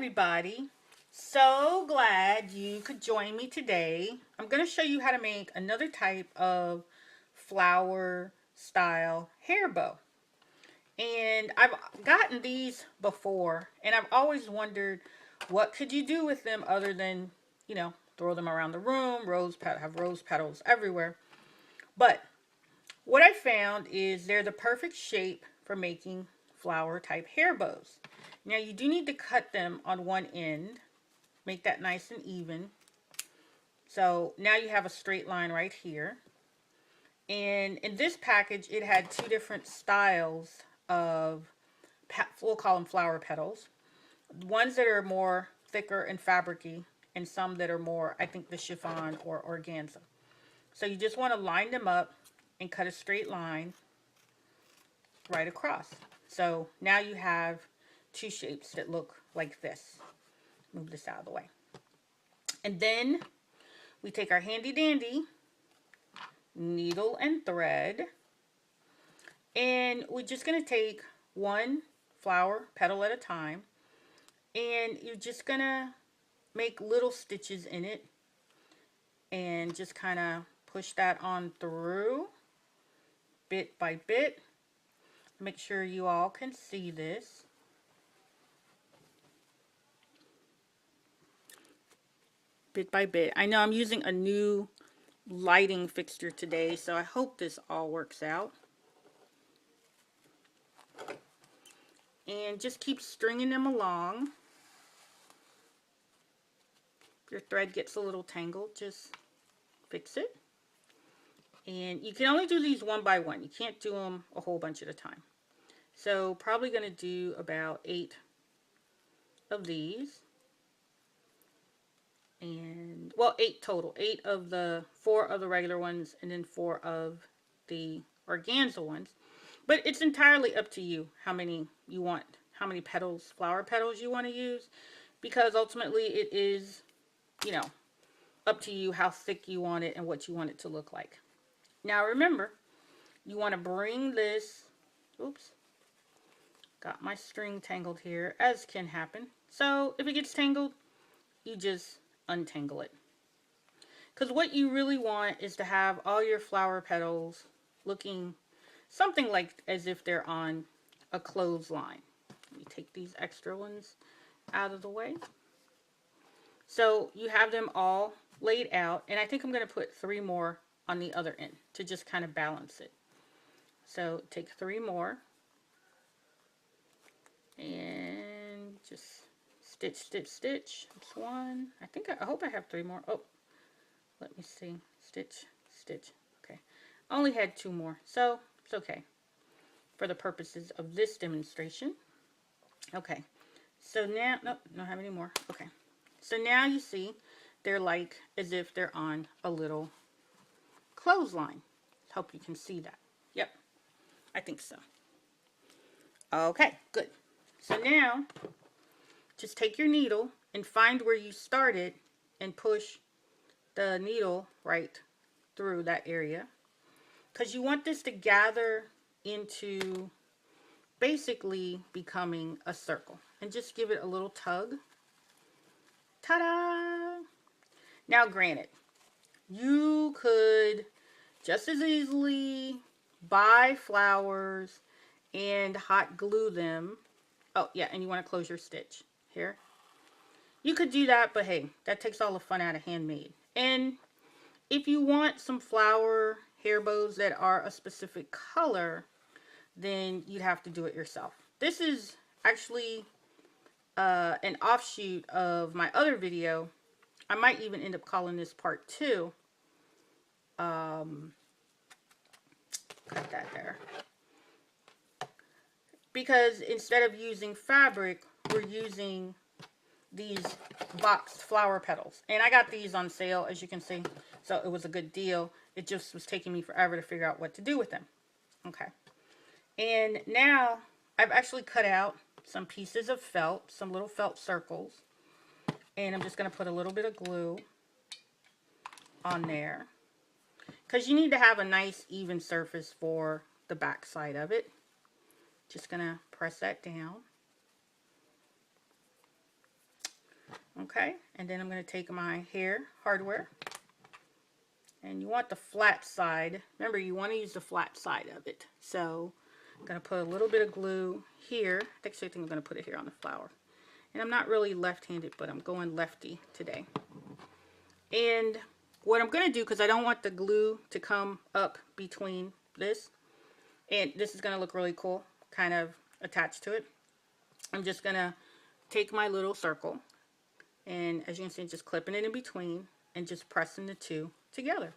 everybody. So glad you could join me today. I'm going to show you how to make another type of flower style hair bow. And I've gotten these before and I've always wondered what could you do with them other than, throw them around the room, have rose petals everywhere. But what I found is they're the perfect shape for making flower type hair bows. Now you do need to cut them on one end, make that nice and even. So now you have a straight line right here. And in this package, it had two different styles of, we'll call them flower petals. Ones that are more thicker and fabricy, and some that are more, I think, the chiffon or organza. So you just want to line them up and cut a straight line right across. So now you have two shapes that look like this. Move this out of the way. And then we take our handy dandy needle and thread, and we're just going to take one flower petal at a time, and you're just going to make little stitches in it and just kind of push that on through bit by bit. Make sure you all can see this. Bit by bit. I know I'm using a new lighting fixture today, so I hope this all works out. And just keep stringing them along. If your thread gets a little tangled, just fix it. And you can only do these one by one. You can't do them a whole bunch at a time. So probably going to do about 8 of these. And, well, 8 total. 8 of the 4 of the regular ones, and then 4 of the organza ones. But it's entirely up to you how many you want, how many petals, flower petals you want to use, because ultimately it is, up to you how thick you want it and what you want it to look like. Now remember, you want to bring this, oops, got my string tangled here, as can happen. So if it gets tangled, you just untangle it. Because what you really want is to have all your flower petals looking something like as if they're on a clothesline. Let me take these extra ones out of the way. So you have them all laid out, and I think I'm going to put 3 more on the other end to just kind of balance it. So take 3 more and just stitch, stitch, stitch. That's 1. I hope I have 3 more. Oh, let me see. Stitch, stitch. Okay. I only had 2 more, so it's okay for the purposes of this demonstration. Okay. So now, nope, don't have any more. Okay. So now you see they're like as if they're on a little clothesline. Hope you can see that. Yep. I think so. Okay, good. So now just take your needle and find where you started and push the needle right through that area, because you want this to gather into basically becoming a circle, and just give it a little tug. Ta-da! Now granted, you could just as easily buy flowers and hot glue them. Oh yeah, and you want to close your stitch here. You could do that, but hey, that takes all the fun out of handmade. And if you want some flower hair bows that are a specific color, then you'd have to do it yourself. This is actually an offshoot of my other video. I might even end up calling this part 2. Cut that there. Because instead of using fabric, we're using these boxed flower petals. And I got these on sale, as you can see. So it was a good deal. It just was taking me forever to figure out what to do with them. Okay. And now I've actually cut out some pieces of felt, some little felt circles. And I'm just going to put a little bit of glue on there, because you need to have a nice even surface for the back side of it. Just going to press that down. Okay, and then I'm going to take my hair hardware, and you want the flat side. Remember, you want to use the flat side of it. So I'm going to put a little bit of glue here. Actually, I think I'm going to put it here on the flower. And I'm not really left-handed, but I'm going lefty today. And what I'm going to do, because I don't want the glue to come up between this, and this is going to look really cool, kind of attached to it, I'm just going to take my little circle, and as you can see, just clipping it in between and just pressing the two together.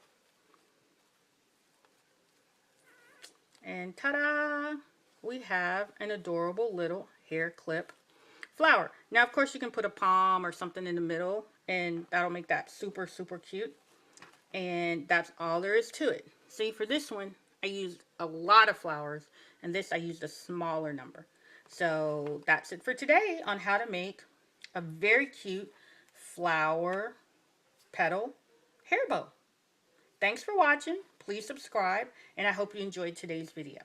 And ta-da! We have an adorable little hair clip flower. Now, of course, you can put a palm or something in the middle, and that'll make that super, super cute. And that's all there is to it. See, for this one, I used a lot of flowers, and this I used a smaller number. So that's it for today on how to make a very cute flower petal hair bow. Thanks for watching. Please subscribe, and I hope you enjoyed today's video.